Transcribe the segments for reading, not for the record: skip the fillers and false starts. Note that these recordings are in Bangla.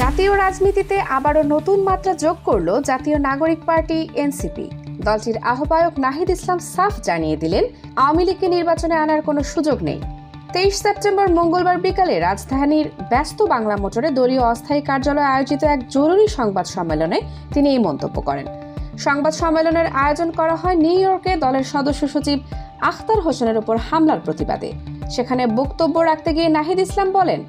জাতীয় রাজনীতিতে আবারও নতুন মাত্রা যোগ করল জাতীয় নাগরিক পার্টি এনসিপি। দলটির আহ্বায়ক নাহিদ ইসলাম সাফ জানিয়ে দিলেন, আওয়ামী লীগকে নির্বাচনে আনার কোনো সুযোগ নেই। 23 সেপ্টেম্বর মঙ্গলবার বিকালে রাজধানীর ব্যস্ত বাংলা মোটরে দলীয় অস্থায়ী কার্যালয়ে আয়োজিত এক জরুরি সংবাদ সম্মেলনে তিনি এই মন্তব্য করেন। সংবাদ সম্মেলনের আয়োজন করা হয় নিউ ইয়র্কে দলের সদস্য সচিব আখতার হোসেনের উপর হামলার প্রতিবাদে। সেখানে বক্তব্য রাখতে গিয়ে নাহিদ ইসলাম বলেন,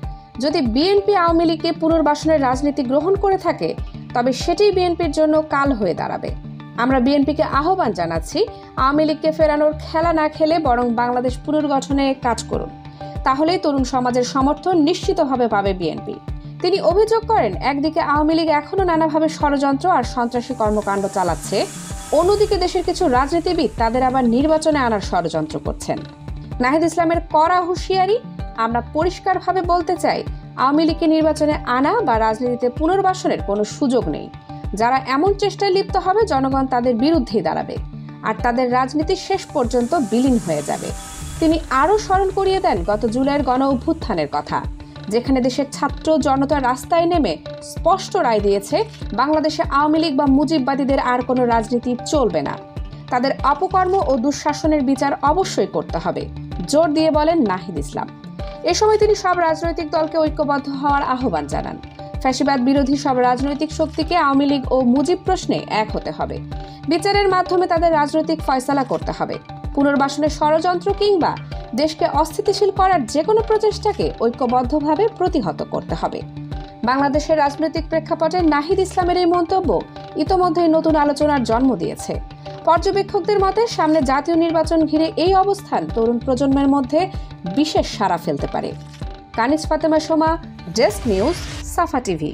যদি বিএনপি আওয়ামী লীগকে পুনর্বাসনের রাজনীতি গ্রহণ করে থাকে তবে সেটি বিএনপির জন্য কাল হয়ে দাঁড়াবে। আমরা বিএনপিকে আহ্বান জানাচ্ছি, আওয়ামী লীগকে ফেরানোর খেলা না খেলে বরং বাংলাদেশ পুনর্গঠনে কাজ করুন, তাহলেই তরুণ সমাজের সমর্থন নিশ্চিতভাবে পাবে বিএনপি। তিনি অভিযোগ করেন, একদিকে আওয়ামী লীগ এখনো নানাভাবে ষড়যন্ত্র আর সন্ত্রাসী কর্মকাণ্ড চালাচ্ছে, অন্যদিকে দেশের কিছু রাজনীতিবিদ তাদের আবার নির্বাচনে আনার ষড়যন্ত্র করছেন। নাহিদ ইসলামের কড়া হুঁশিয়ারি, আমরা পরিষ্কারভাবে বলতে চাই, আওয়ামী লীগকে নির্বাচনে আনা বা রাজনীতিতে পুনর্বাসনের কোনো সুযোগ নেই। যারা এমন চেষ্টায় লিপ্ত হবে জনগণ তাদের বিরুদ্ধেই দাঁড়াবে আর তাদের রাজনীতি শেষ পর্যন্ত বিলীন হয়ে যাবে। তিনি আরও স্মরণ করিয়ে দেন গত জুলাইয়ের গণ অভ্যুত্থানের কথা, যেখানে দেশের ছাত্র জনতা রাস্তায় নেমে স্পষ্ট রায় দিয়েছে বাংলাদেশে আওয়ামী লীগ বা মুজিববাদীদের আর কোনো রাজনীতি চলবে না। তাদের অপকর্ম ও দুঃশাসনের বিচার অবশ্যই করতে হবে, জোর দিয়ে বলেন নাহিদ ইসলাম। এ সময় তিনি সব রাজনৈতিক দলকে ঐক্যবদ্ধ হওয়ার আহ্বান জানান। ফ্যাসিবাদ বিরোধী সব রাজনৈতিক শক্তিকে আওয়ামী লীগ ও মুজিব প্রশ্নে এক হতে হবে। বিচারের মাধ্যমে তাদের রাজনৈতিক ফয়সালা করতে হবে। পুনর্বাসনের ষড়যন্ত্র কিংবা দেশকে অস্থিতিশীল করার যে কোনো প্রচেষ্টাকে ঐক্যবদ্ধভাবে প্রতিহত করতে হবে। বাংলাদেশের রাজনৈতিক প্রেক্ষাপটে নাহিদ ইসলামের এই মন্তব্য ইতোমধ্যেই নতুন আলোচনার জন্ম দিয়েছে। পর্যবেক্ষকদের মতে সামনে জাতীয় নির্বাচন ঘিরে এই অবস্থান তরুণ প্রজন্মের মধ্যে বিশেষ সাড়া ফেলতে পারে। কানিজ ফাতেমা সোমা, ডেস্ক নিউজ, সাফা টিভি।